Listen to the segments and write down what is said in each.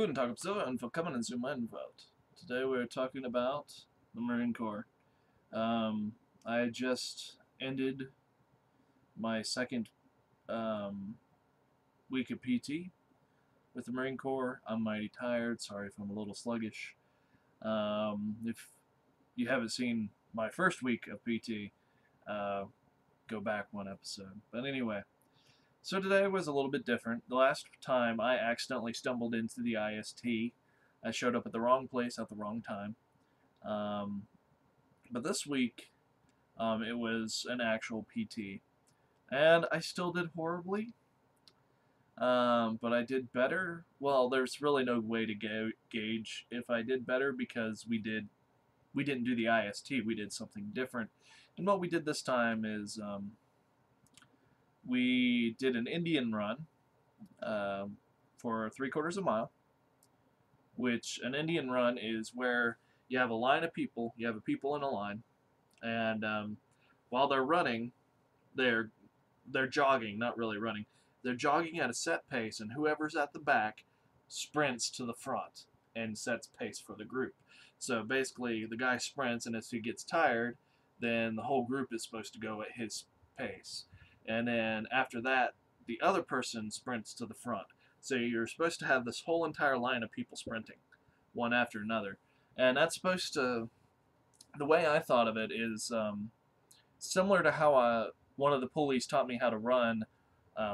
Guten Tag, und willkommen in meinem Welt. Today we're talking about the Marine Corps. Um, I just ended my second um, week of PT with the Marine Corps. I'm mighty tired. Sorry if I'm a little sluggish. If you haven't seen my first week of PT, uh, go back one episode. But anyway, so today was a little bit different. The last time I accidentally stumbled into the IST. I showed up at the wrong place at the wrong time. Um, but this week, it was an actual PT. And I still did horribly, but I did better. Well, there's really no way to gauge if I did better because we didn't do the IST. We did something different. And what we did this time is we did an Indian run for 3/4 of a mile, which an Indian run is where you have a line of people, you have a people in a line, and while they're running, they're they're jogging, not really running. They're jogging at a set pace, and whoever's at the back sprints to the front and sets pace for the group. So basically, the guy sprints, and if he gets tired, then the whole group is supposed to go at his pace. And then after that, the other person sprints to the front. So you're supposed to have this whole entire line of people sprinting, one after another. And that's supposed to, the way I thought of it is similar to how one of the pulleys taught me how to run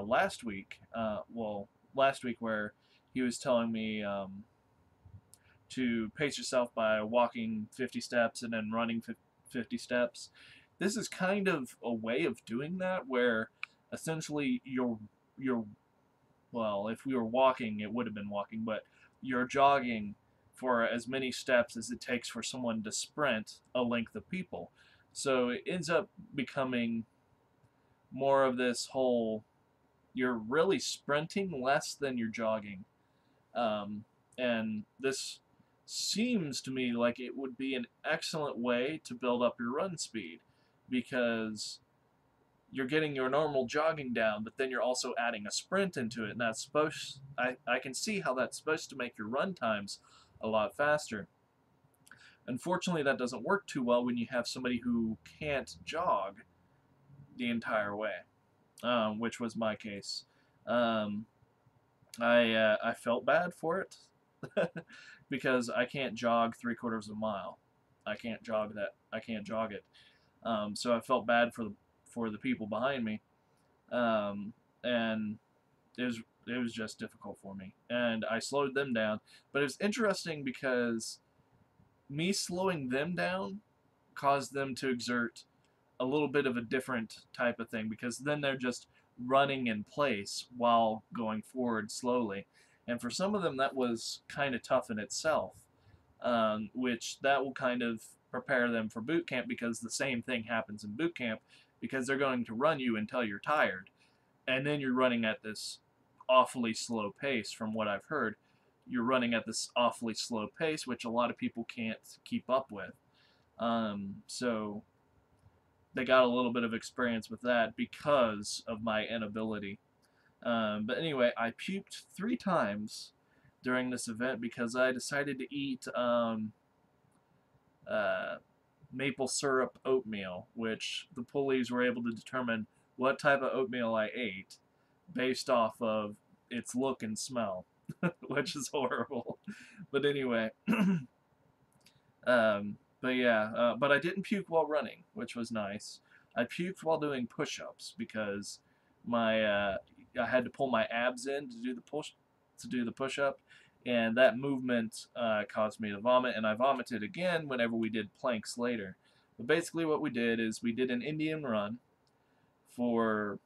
last week. Last week where he was telling me to pace yourself by walking 50 steps and then running 50 steps. This is kind of a way of doing that where essentially you're well, if we were walking, it would have been walking, but you're jogging for as many steps as it takes for someone to sprint a length of people. So it ends up becoming more of this whole you're really sprinting less than you're jogging. And this seems to me like it would be an excellent way to build up your run speed because you're getting your normal jogging down, but then you're also adding a sprint into it, and that's supposed. I can see how that's supposed to make your run times a lot faster. Unfortunately, that doesn't work too well when you have somebody who can't jog the entire way, which was my case. Um, I felt bad for it because I can't jog 3/4 of a mile. I can't jog that. I can't jog it. So I felt bad for the people behind me, and it was just difficult for me. And I slowed them down, but it was interesting because me slowing them down caused them to exert a little bit of a different type of thing because then they're just running in place while going forward slowly. And for some of them, that was kind of tough in itself, which that will kind of prepare them for boot camp because the same thing happens in boot camp because they're going to run you until you're tired. And then you're running at this awfully slow pace from what I've heard. You're running at this awfully slow pace, which a lot of people can't keep up with. So they got a little bit of experience with that because of my inability. But anyway, I puked 3 times during this event because I decided to eat uh, maple syrup oatmeal, which the pulleys were able to determine what type of oatmeal I ate based off of its look and smell, which is horrible. But anyway, but yeah, but I didn't puke while running, which was nice. I puked while doing push-ups because I had to pull my abs in to do the push-up, and that movement caused me to vomit, and I vomited again whenever we did planks later. But basically, what we did is we did an Indian run for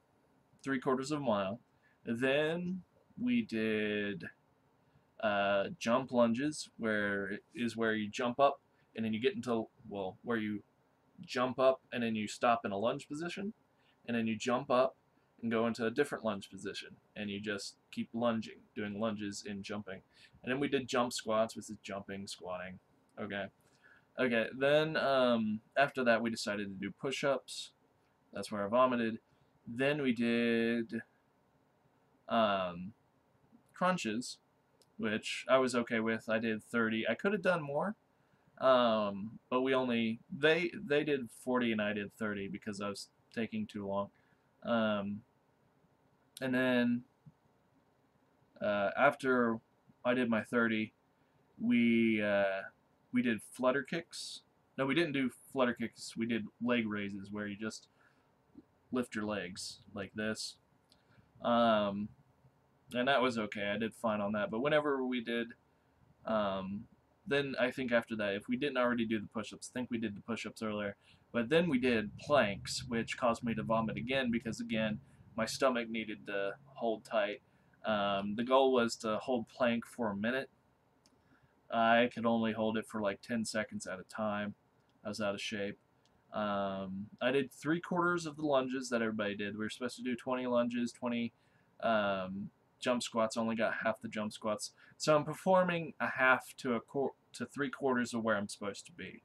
3/4 of a mile. Then we did jump lunges, where you jump up and then you get into where you jump up and then you stop in a lunge position, and then you jump up and go into a different lunge position, and you just keep lunging, doing lunges and jumping. And then we did jump squats, which is jumping, squatting. Okay. Okay, then after that we decided to do push-ups. That's where I vomited. Then we did crunches, which I was okay with. I did 30. I could have done more, but they did 40 and I did 30 because I was taking too long. Um, and then after I did my 30, we we did flutter kicks. No, we didn't do flutter kicks. We did leg raises where you just lift your legs like this. Um, and that was okay. I did fine on that. But whenever we did, then I think after that, if we didn't already do the push-ups, I think we did the push-ups earlier. But then we did planks, which caused me to vomit again because, again, my stomach needed to hold tight. The goal was to hold plank for a minute. I could only hold it for like 10 seconds at a time. I was out of shape. I did 3/4 of the lunges that everybody did. We were supposed to do 20 lunges, 20 jump squats. Only got half the jump squats. So I'm performing a half to to 3/4 of where I'm supposed to be.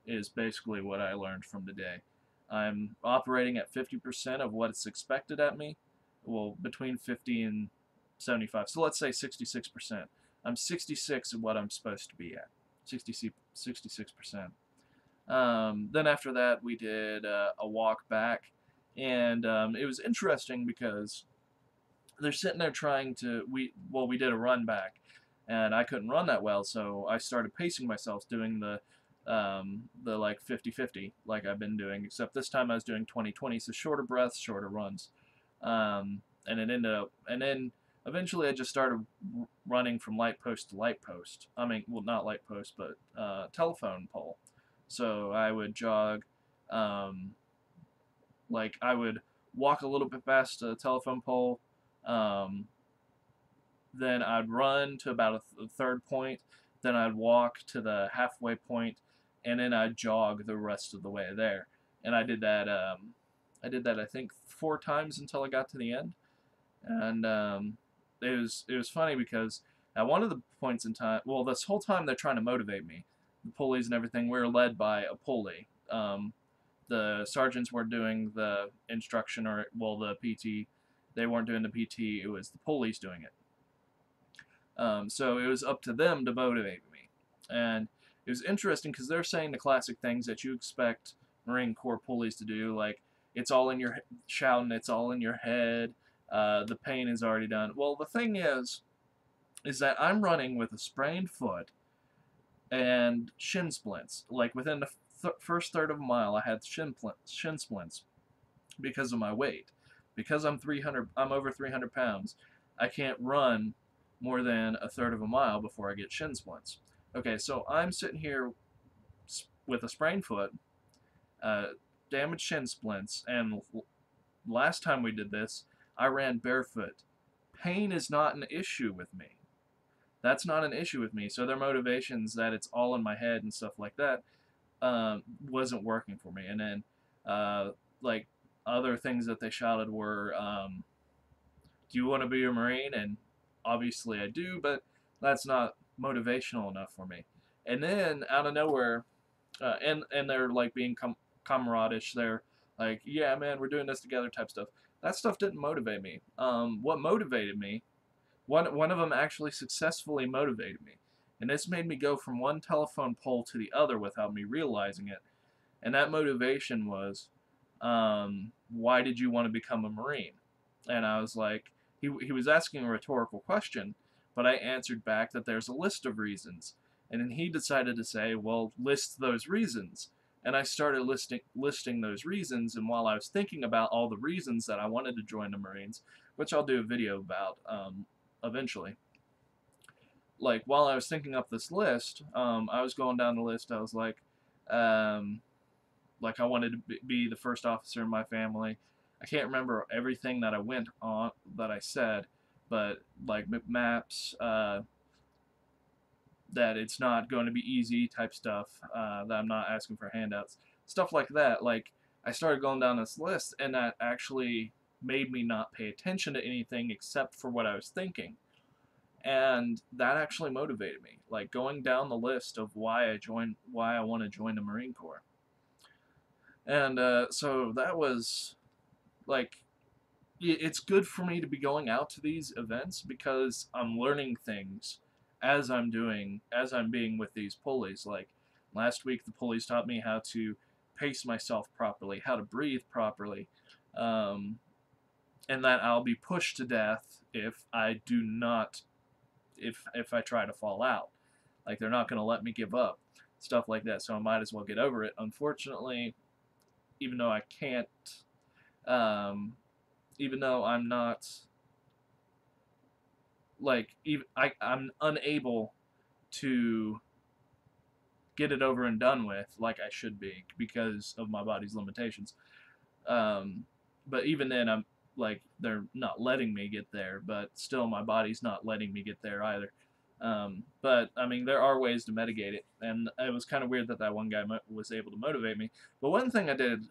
Is basically what I learned from the day. I'm operating at 50% of what is expected at me. Well, between 50 and 75. So let's say 66%. I'm 66 of what I'm supposed to be at. 66%. Then after that, we did a walk back, and it was interesting because they're sitting there trying to. We did a run back, and I couldn't run that well, so I started pacing myself, doing the like 50-50 like I've been doing, except this time I was doing 20-20, so shorter breaths, shorter runs, and it ended up, and then eventually I just started running from light post to light post. I mean, well, not light post, but telephone pole. So I would jog, like I would walk a little bit past a telephone pole, um, then I'd run to about a third point, then I'd walk to the halfway point, and then I'd jog the rest of the way there. And I did that. I think 4 times until I got to the end, and it was funny because at one of the points in time, well, this whole time they're trying to motivate me. The pulleys and everything, we were led by a pulley. The sergeants weren't doing the instruction, or well, the PT. They weren't doing the PT. It was the pulleys doing it. So it was up to them to motivate me, and it was interesting because they're saying the classic things that you expect Marine Corps pulleys to do, like it's all in your shouting, it's all in your head. The pain is already done. Well, the thing is that I'm running with a sprained foot and shin splints. Like within the first third of a mile, I had shin splints because of my weight. Because I'm over 300 pounds. I can't run more than a third of a mile before I get shin splints. Okay, so I'm sitting here with a sprained foot, damaged shin splints, and last time we did this, I ran barefoot. Pain is not an issue with me. That's not an issue with me. So their motivations that it's all in my head and stuff like that wasn't working for me. And then like other things that they shouted were, "Do you want to be a Marine?" And obviously I do, but that's not motivational enough for me. And then out of nowhere, and they're like being camaradish. They're like, "Yeah, man, we're doing this together," type stuff. That stuff didn't motivate me. What motivated me, one of them actually successfully motivated me, and this made me go from one telephone pole to the other without me realizing it. And that motivation was, why did you want to become a Marine? And I was like, he was asking a rhetorical question, but I answered back that there's a list of reasons. And then he decided to say, well, list those reasons. And I started listing those reasons, and while I was thinking about all the reasons that I wanted to join the Marines, which I'll do a video about eventually, like while I was thinking up this list, I was going down the list. I was like I wanted to be the first officer in my family. I can't remember everything that I went on that I said, but like maps, that it's not going to be easy type stuff, that I'm not asking for handouts, stuff like that. Like I started going down this list, and that actually made me not pay attention to anything except for what I was thinking. And that actually motivated me, like going down the list of why I want to join the Marine Corps. And so that was like, it's good for me to be going out to these events because I'm learning things as I'm being with these pulleys. Like last week, the pulleys taught me how to pace myself properly, how to breathe properly, um, and that I'll be pushed to death if I do not, if I try to fall out. Like they're not going to let me give up, stuff like that. So I might as well get over it. Unfortunately, even though I can't, um, even though I'm not like even I'm unable to get it over and done with like I should be because of my body's limitations. Um, but even then, I'm like they're not letting me get there, but still my body's not letting me get there either. But I mean, there are ways to mitigate it, and it was kind of weird that that one guy was able to motivate me. But one thing I did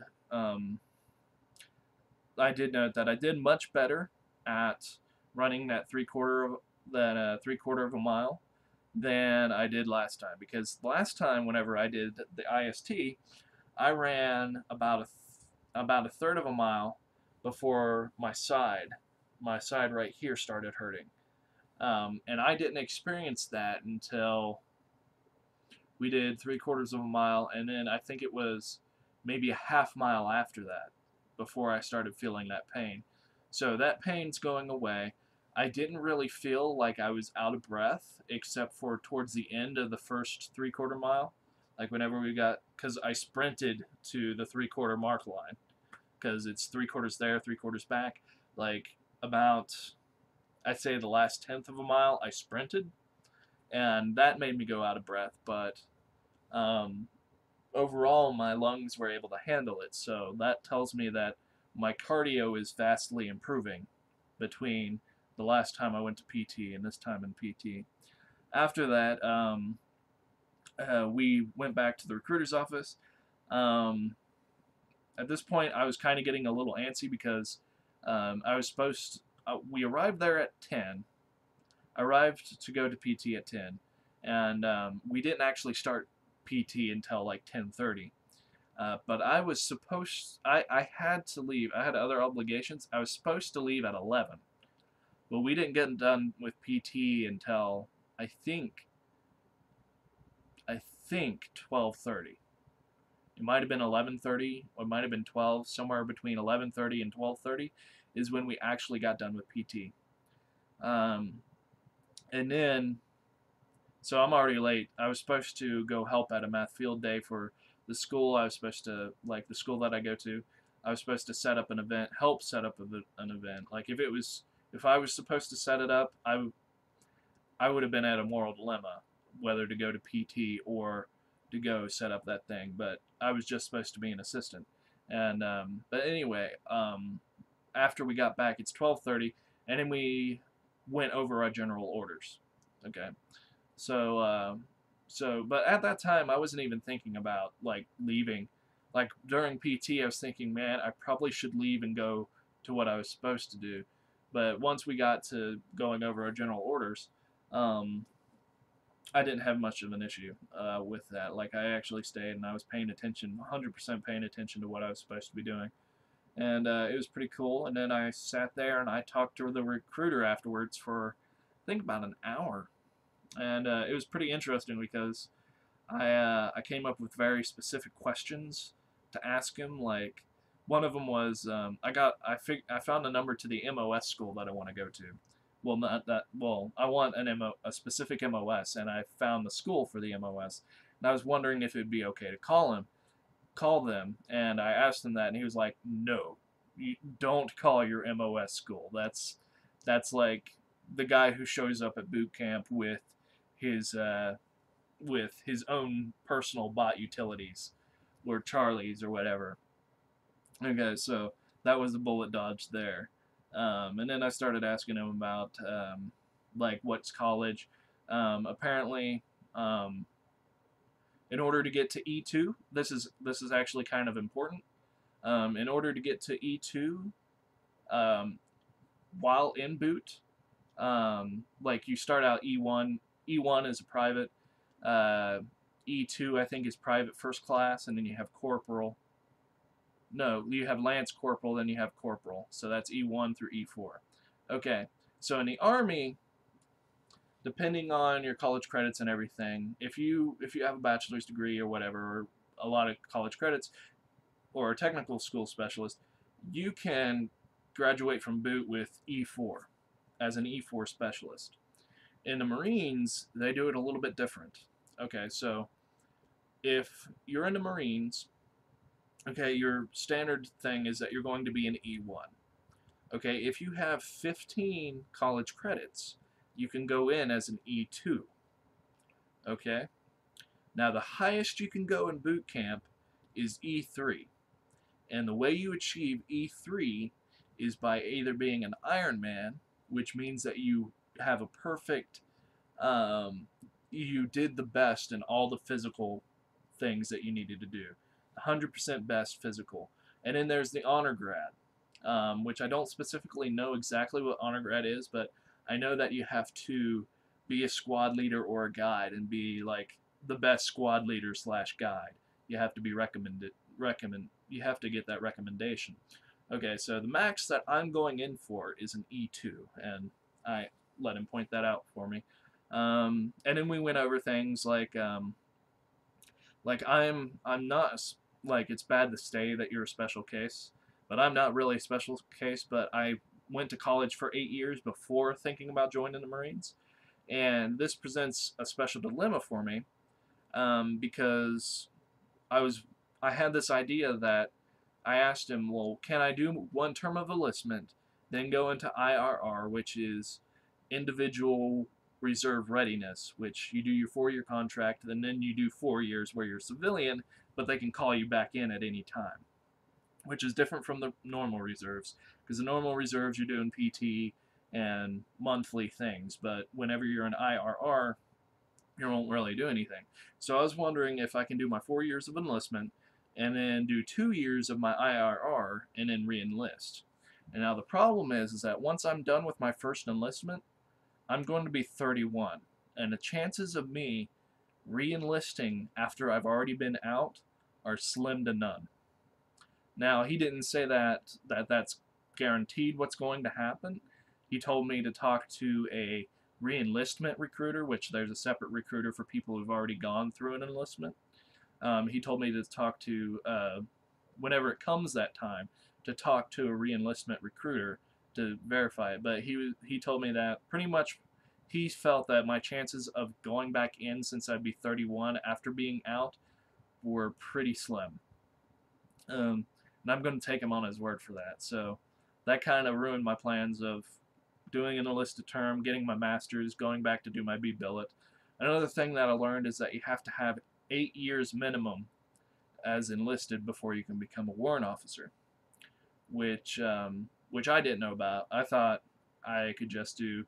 note that I did much better at running that three quarter of a mile than I did last time, because last time whenever I did the IST, I ran about a third of a mile before my side right here started hurting, and I didn't experience that until we did three quarters of a mile, and then I think it was maybe a half mile after that before I started feeling that pain. So that pain's going away. I didn't really feel like I was out of breath except for towards the end of the first three-quarter mile. Like whenever we got, because I sprinted to the three-quarter mark line, because it's three quarters there, three quarters back. Like about, I'd say the last tenth of a mile, I sprinted, and that made me go out of breath. But um, overall, my lungs were able to handle it. So that tells me that my cardio is vastly improving between the last time I went to PT and this time in PT. After that, we went back to the recruiter's office. Um, at this point, I was kind of getting a little antsy because I was supposed. We arrived there at 10. I arrived to go to PT at 10, and we didn't actually start PT until like 10:30. But I was supposed. I had to leave. I had other obligations. I was supposed to leave at 11, but we didn't get done with PT until I think I think 12:30. It might have been 11:30 or it might have been 12. Somewhere between 11:30 and 12:30 is when we actually got done with PT. Um, and then, so I'm already late. I was supposed to go help at a math field day for the school. I was supposed to, like the school that I go to, I was supposed to set up an event, help set up an event. Like if I was supposed to set it up, I would have been at a moral dilemma whether to go to PT or to go set up that thing. But I was just supposed to be an assistant. And but anyway, after we got back, it's 12:30, and then we went over our general orders. Okay, so but at that time, I wasn't even thinking about like leaving. Like during PT, I was thinking, man, I probably should leave and go to what I was supposed to do. But once we got to going over our general orders, um, I didn't have much of an issue with that. Like I actually stayed and I was paying attention, 100% paying attention to what I was supposed to be doing, and it was pretty cool. And then I sat there and I talked to the recruiter afterwards for I think about an hour, and it was pretty interesting because I came up with very specific questions to ask him. Like one of them was I found a number to the MOS school that I want to go to. Well, not that. Well, I want a specific MOS, and I found the school for the MOS. And I was wondering if it'd be okay to call them, and I asked him that, and he was like, "No, you don't call your MOS school. That's like the guy who shows up at boot camp his with his own personal bot utilities, or Charlie's or whatever." Okay, so that was the bullet dodge there. And then I started asking him about like what's college. Apparently, um, in order to get to E2, this is actually kind of important. In order to get to E2, um, while in boot, like you start out E1. E1 is a private. E2 I think is private first class, and then you have corporal. No, you have lance corporal, then you have corporal. So that's E1 through E4. Okay, so in the Army, depending on your college credits and everything, if you have a bachelor's degree or whatever, or a lot of college credits, or a technical school specialist, you can graduate from boot with E4 as an E4 specialist. In the Marines, they do it a little bit different. Okay, so if you're in the Marines, okay, your standard thing is that you're going to be an E1. Okay, if you have 15 college credits, you can go in as an E2. Okay, now the highest you can go in boot camp is E3. And the way you achieve E3 is by either being an Ironman, which means that you have a perfect, you did the best in all the physical things that you needed to do. 100% best physical. And then there's the honor grad, which I don't specifically know exactly what honor grad is, but I know that you have to be a squad leader or a guide and be like the best squad leader slash guide. You have to be you have to get that recommendation. Okay, so the max that I'm going in for is an E2, and I let him point that out for me. And then we went over things like I'm not like it's bad to say that you're a special case, but I'm not really a special case. But I went to college for 8 years before thinking about joining the Marines, and this presents a special dilemma for me because I was I had this idea that I asked him, well, can I do one term of enlistment, then go into IRR, which is individual reserve readiness, which you do your 4-year contract, and then you do 4 years where you're civilian, but they can call you back in at any time, which is different from the normal reserves, because the normal reserves you're doing PT and monthly things, but whenever you're in IRR, you won't really do anything. So I was wondering if I can do my 4 years of enlistment and then do 2 years of my IRR and then re-enlist. And now the problem is that once I'm done with my first enlistment, I'm going to be 31. And the chances of me re-enlisting after I've already been out are slim to none. Now, he didn't say that's guaranteed what's going to happen. He told me to talk to a re-enlistment recruiter, which there's a separate recruiter for people who've already gone through an enlistment. He told me to talk to, whenever it comes that time, to talk to a re-enlistment recruiter to verify it. But he told me that pretty much he felt that my chances of going back in since I'd be 31 after being out were pretty slim. And I'm going to take him on his word for that. So that kind of ruined my plans of doing an enlisted term, getting my master's, going back to do my B-billet. Another thing that I learned is that you have to have 8 years minimum as enlisted before you can become a warrant officer, which I didn't know about. I thought I could just do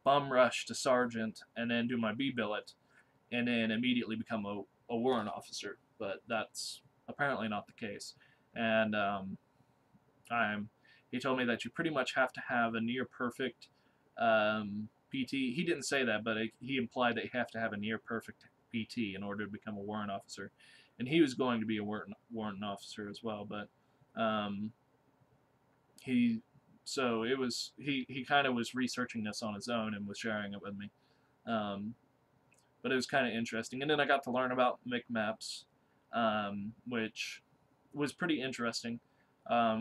bum rush to sergeant and then do my B-billet and then immediately become a warrant officer, but that's apparently not the case. And he told me that you pretty much have to have a near perfect PT. He didn't say that, but he implied that you have to have a near perfect PT in order to become a warrant officer. And he was going to be a warrant officer as well, but he kind of was researching this on his own and was sharing it with me. But it was kind of interesting. And then I got to learn about MCMAPs, which was pretty interesting.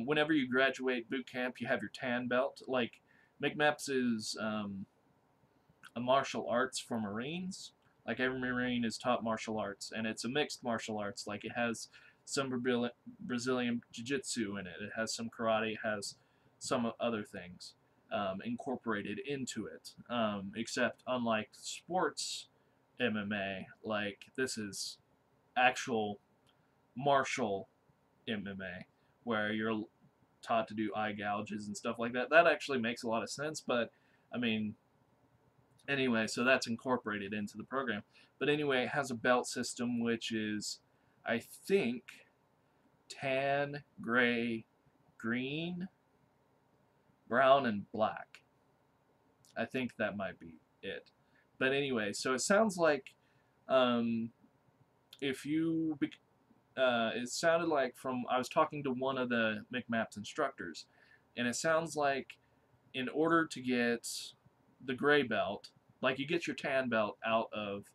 Whenever you graduate boot camp, you have your tan belt. Like, MCMAPs is a martial arts for Marines. Like, every Marine is taught martial arts, and it's a mixed martial arts. Like, it has some Brazilian Jiu-Jitsu in it. It has some karate. It has some other things incorporated into it. Except, unlike sports MMA, like, this is actual martial MMA, where you're taught to do eye gouges and stuff like that. That actually makes a lot of sense, but, I mean, anyway, so that's incorporated into the program. But anyway, it has a belt system, which is, I think, tan, gray, green, brown, and black. I think that might be it. But anyway, so it sounds like if you it sounded like I was talking to one of the MCMAPs instructors, and it sounds like in order to get the gray belt, like you get your tan belt out of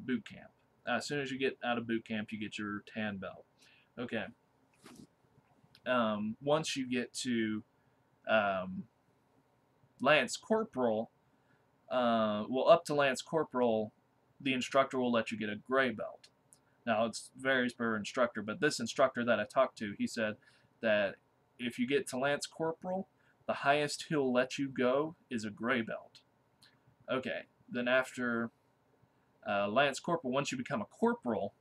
boot camp. As soon as you get out of boot camp, you get your tan belt. Okay. Once you get to um, Lance Corporal, well, up to Lance Corporal, the instructor will let you get a gray belt. Now, it varies per instructor, but this instructor that I talked to, he said that if you get to Lance Corporal, the highest he'll let you go is a gray belt. Okay, then after Lance Corporal, once you become a corporal,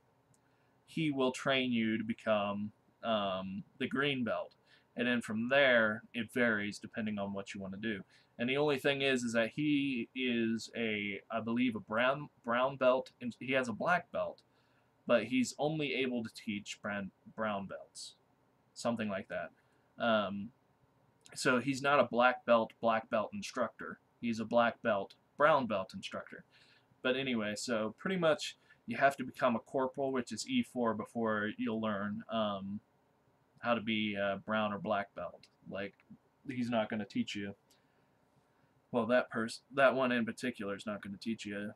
he will train you to become the green belt. And then from there, it varies depending on what you want to do. And the only thing is that he is I believe, a brown belt, and he has a black belt, but he's only able to teach brown belts, something like that. So he's not a black belt instructor. He's a black belt, brown belt instructor. But anyway, so pretty much you have to become a corporal, which is E4, before you'll learn how to be a brown or black belt. Like, he's not going to teach you. Well, that one in particular is not going to teach you,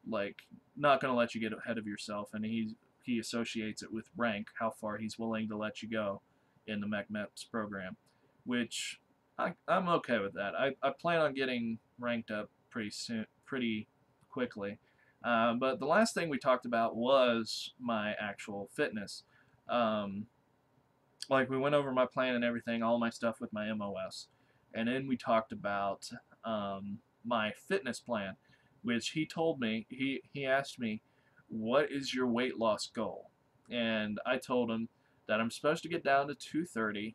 like, not going to let you get ahead of yourself, and he associates it with rank, how far he's willing to let you go in the MECMEPS program, which I'm okay with that. I plan on getting ranked up pretty quickly. But the last thing we talked about was my actual fitness. Like, we went over my plan and everything, all my stuff with my MOS. And then we talked about my fitness plan, which he told me, he asked me, what is your weight loss goal? And I told him that I'm supposed to get down to 230,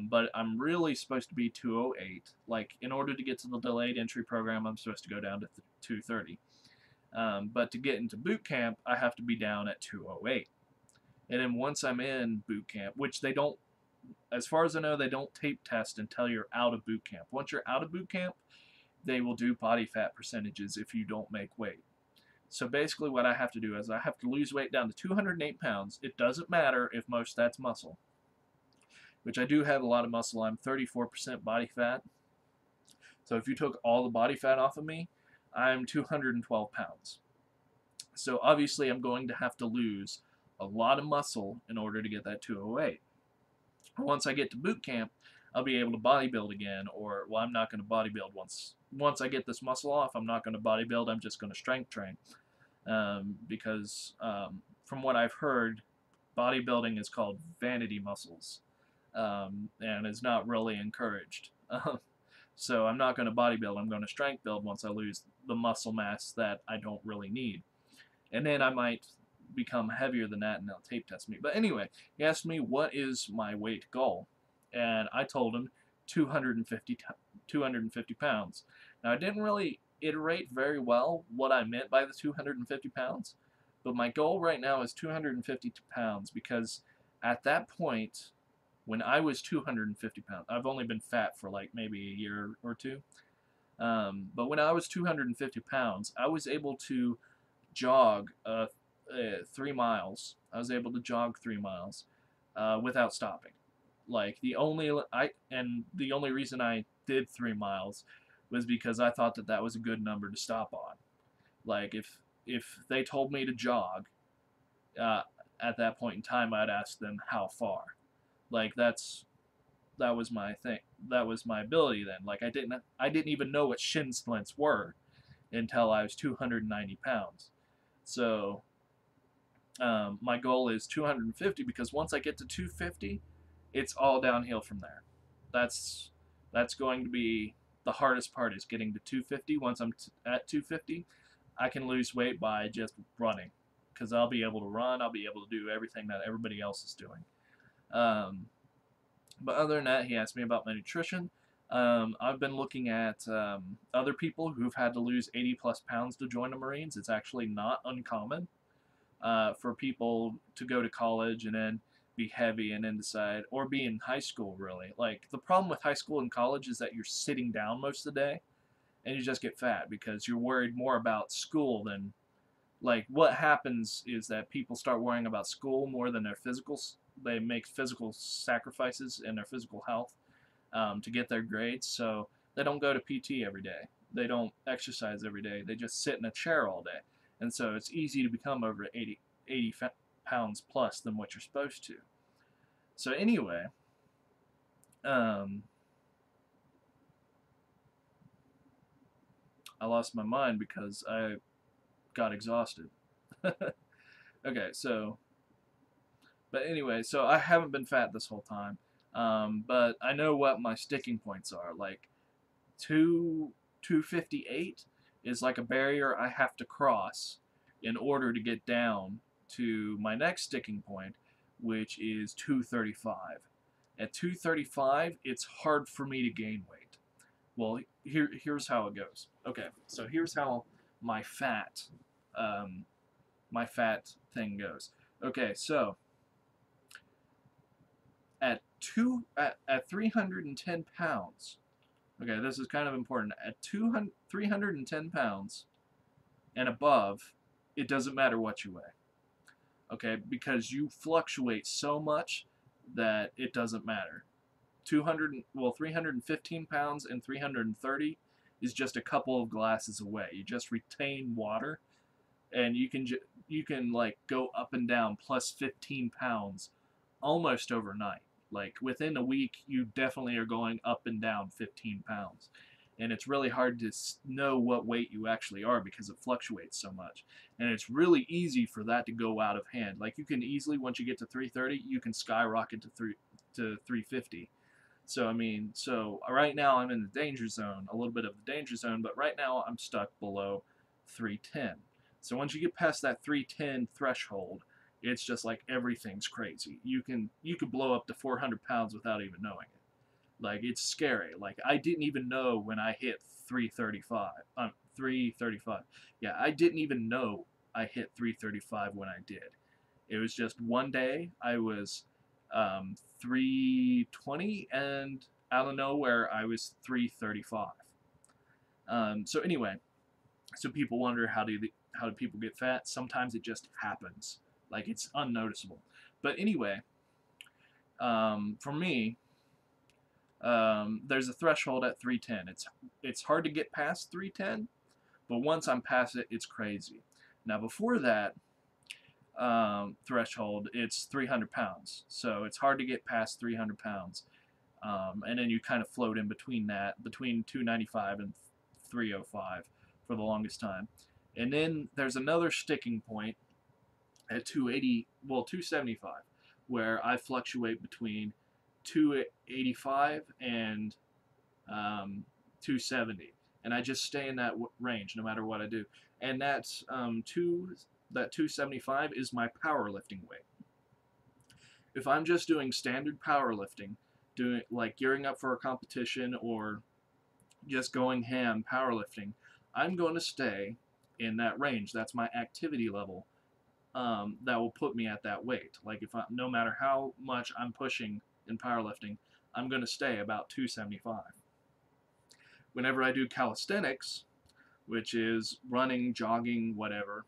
but I'm really supposed to be 208. Like, in order to get to the delayed entry program, I'm supposed to go down to 230. But to get into boot camp, I have to be down at 208. And then once I'm in boot camp, which they don't, as far as I know, they don't tape test until you're out of boot camp. Once you're out of boot camp, they will do body fat percentages if you don't make weight. So basically what I have to do is I have to lose weight down to 208 pounds. It doesn't matter if most that's muscle, which I do have a lot of muscle. I'm 34% body fat. So if you took all the body fat off of me, I'm 212 pounds. So obviously I'm going to have to lose a lot of muscle in order to get that 208. Once I get to boot camp, I'll be able to bodybuild again, or, well, I'm not going to bodybuild once I get this muscle off. I'm not going to bodybuild. I'm just going to strength train, because from what I've heard, bodybuilding is called vanity muscles, and is not really encouraged. So I'm not going to bodybuild. I'm going to strength build once I lose the muscle mass that I don't really need, and then I might become heavier than that, and they'll tape test me. But anyway, he asked me what is my weight goal, and I told him 250 pounds. Now, I didn't really iterate very well what I meant by the 250 pounds, but my goal right now is 250 pounds, because at that point, when I was 250 pounds, I've only been fat for like maybe a year or two, but when I was 250 pounds, I was able to jog 3 miles. I was able to jog 3 miles without stopping. Like, the only reason I did 3 miles was because I thought that was a good number to stop on. Like, if they told me to jog at that point in time, I'd ask them how far. Like, that was my thing. That was my ability then. Like, I didn't even know what shin splints were until I was 290 pounds. So my goal is 250, because once I get to 250, it's all downhill from there. That's going to be the hardest part, is getting to 250. Once I'm at 250, I can lose weight by just running, because I'll be able to run. I'll be able to do everything that everybody else is doing. But other than that, he asked me about my nutrition. I've been looking at other people who've had to lose 80 plus pounds to join the Marines. It's actually not uncommon for people to go to college and then be heavy and then decide, or be in high school, really. Like, the problem with high school and college is that you're sitting down most of the day, and you just get fat because you're worried more about school than, like, what happens is that people start worrying about school more than their physicals. They make physical sacrifices in their physical health to get their grades, so they don't go to PT every day. exercise every day. They just sit in a chair all day, and so it's easy to become over 80 pounds plus than what you're supposed to. So anyway, um, I lost my mind because I got exhausted. Okay, so, but anyway, so I haven't been fat this whole time, but I know what my sticking points are. Like 258 is like a barrier I have to cross in order to get down to my next sticking point, which is 235. At 235, it's hard for me to gain weight. Well, here's how it goes. Okay, so here's how my fat um, my fat thing goes. Okay, so at 310 pounds. Okay, this is kind of important. At 310 pounds and above, it doesn't matter what you weigh. Okay, because you fluctuate so much that it doesn't matter. 315 pounds and 330 is just a couple of glasses away. You just retain water, and you can like go up and down plus 15 pounds almost overnight. Like within a week, you definitely are going up and down 15 pounds. And it's really hard to know what weight you actually are because it fluctuates so much. And it's really easy for that to go out of hand. Like you can easily, once you get to 330, you can skyrocket to 350. So I mean, so right now I'm in the danger zone, a little bit of the danger zone, but right now I'm stuck below 310. So once you get past that 310 threshold, it's just like everything's crazy. You can blow up to 400 pounds without even knowing it. Like it's scary. Like I didn't even know when I hit 335. 335. Yeah, I didn't even know I hit 335 when I did. It was just one day I was 320, and out of nowhere I was 335. So anyway, so people wonder how do people get fat? Sometimes it just happens, like it's unnoticeable. But anyway, for me, there's a threshold at 310. It's hard to get past 310, but once I'm past it, it's crazy. Now before that threshold, it's 300 pounds, so it's hard to get past 300 pounds. And then you kind of float in between that, between 295 and 305 for the longest time. And then there's another sticking point at 275, where I fluctuate between 285 and 270, and I just stay in that range no matter what I do. And that's 275 is my powerlifting weight. If I'm just doing standard powerlifting, doing like gearing up for a competition or just going ham powerlifting, I'm going to stay in that range. That's my activity level. That will put me at that weight. Like no matter how much I'm pushing in powerlifting, I'm going to stay about 275. Whenever I do calisthenics, which is running, jogging, whatever,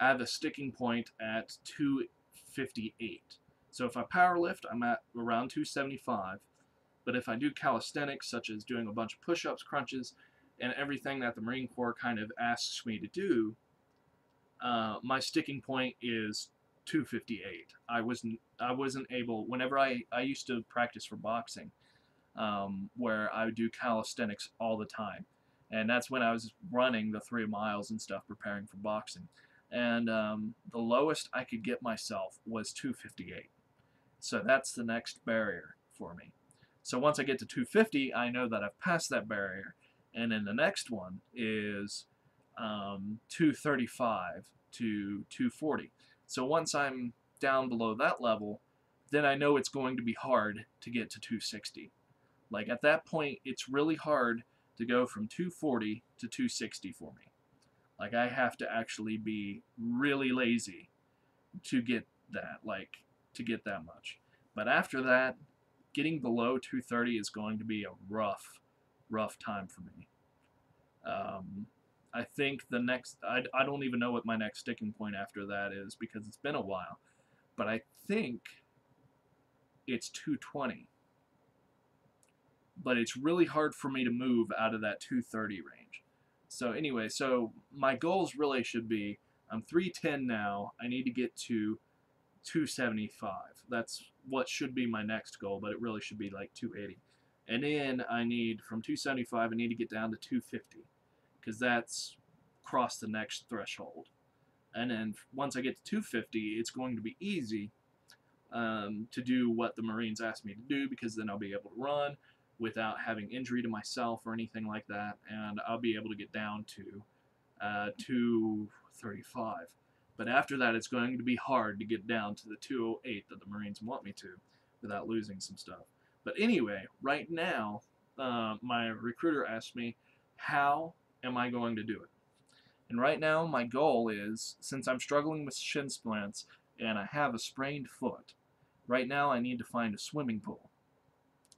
I have a sticking point at 258. So if I powerlift, I'm at around 275. But if I do calisthenics, such as doing a bunch of push-ups, crunches, and everything that the Marine Corps kind of asks me to do, my sticking point is 258. I wasn't able, whenever I used to practice for boxing, where I would do calisthenics all the time. And that's when I was running the 3 miles and stuff, preparing for boxing. And the lowest I could get myself was 258. So that's the next barrier for me. So once I get to 250, I know that I've passed that barrier. And then the next one is 235 to 240. So once I'm down below that level, then I know it's going to be hard to get to 260. Like at that point, it's really hard to go from 240 to 260 for me. Like I have to actually be really lazy to get that, like to get that much. But after that, getting below 230 is going to be a rough time for me. I think the next, I don't even know what my next sticking point after that is because it's been a while, but I think it's 220. but it's really hard for me to move out of that 230 range. So anyway, so my goals really should be, I'm 310 now. I need to get to 275. That's what should be my next goal, but it really should be like 280. And then I need, from 275, I need to get down to 250, because that's cross the next threshold. And then once I get to 250, it's going to be easy to do what the Marines asked me to do, because then I'll be able to run without having injury to myself or anything like that, and I'll be able to get down to 235. But after that, it's going to be hard to get down to the 208 that the Marines want me to without losing some stuff. But anyway, right now, my recruiter asked me, how am I going to do it? And right now, my goal is, since I'm struggling with shin splints and I have a sprained foot, right now I need to find a swimming pool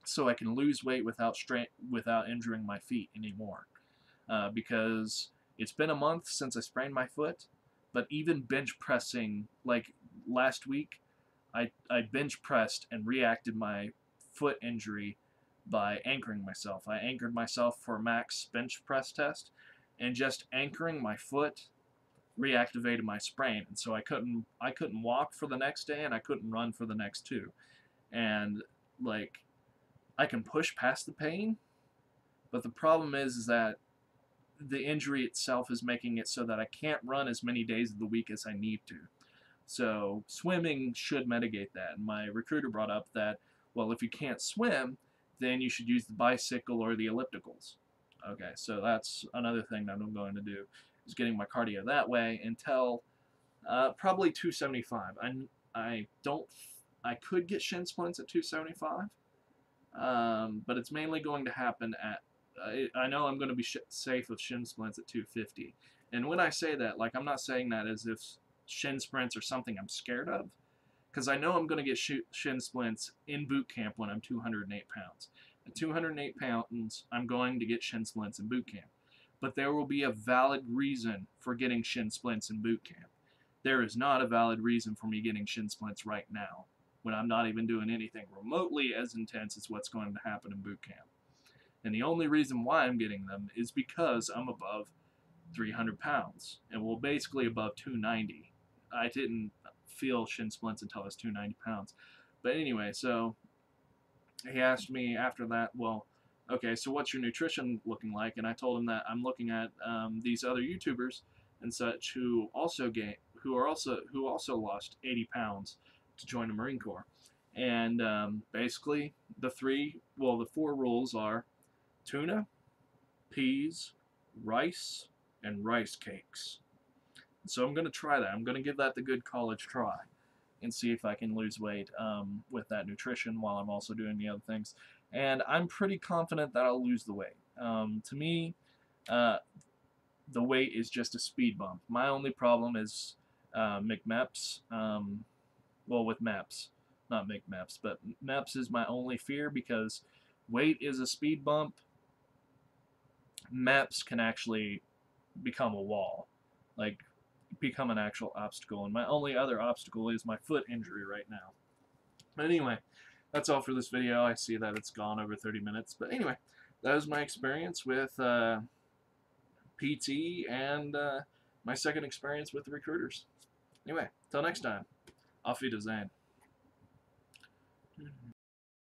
so I can lose weight without injuring my feet anymore. Because it's been a month since I sprained my foot, but even bench pressing, like last week, I bench pressed and reacted my foot injury by anchoring myself. I anchored myself for a max bench press test, and just anchoring my foot reactivated my sprain, and so I couldn't walk for the next day, and I couldn't run for the next two. And like, I can push past the pain, but the problem is that the injury itself is making it so that I can't run as many days of the week as I need to. So swimming should mitigate that. And my recruiter brought up that, well, if you can't swim, then you should use the bicycle or the ellipticals. Okay, so that's another thing that I'm going to do, is getting my cardio that way until probably 275. I could get shin splints at 275, but it's mainly going to happen at, I know I'm going to be safe with shin splints at 250. And when I say that, like, I'm not saying that as if shin splints are something I'm scared of, because I know I'm going to get shin splints in boot camp when I'm 208 pounds. At 208 pounds, I'm going to get shin splints in boot camp. But there will be a valid reason for getting shin splints in boot camp. There is not a valid reason for me getting shin splints right now, when I'm not even doing anything remotely as intense as what's going to happen in boot camp. And the only reason why I'm getting them is because I'm above 300 pounds, and well, basically above 290. I didn't feel shin splints until I was 290 pounds. But anyway, so he asked me after that, well, okay, so what's your nutrition looking like? And I told him that I'm looking at these other YouTubers and such who also lost 80 pounds to join the Marine Corps. And basically, the four rules are tuna, peas, rice, and rice cakes. So I'm going to try that. I'm going to give that the good college try and see if I can lose weight with that nutrition while I'm also doing the other things. And I'm pretty confident that I'll lose the weight. To me, the weight is just a speed bump. My only problem is McMeps. Well, with MEPS, not McMeps, but MEPS is my only fear, because weight is a speed bump. MEPS can actually become a wall, like become an actual obstacle, and my only other obstacle is my foot injury right now. But anyway, that's all for this video. I see that it's gone over 30 minutes, but anyway, that was my experience with PT and my second experience with the recruiters. Anyway, till next time, auf Wiedersehen.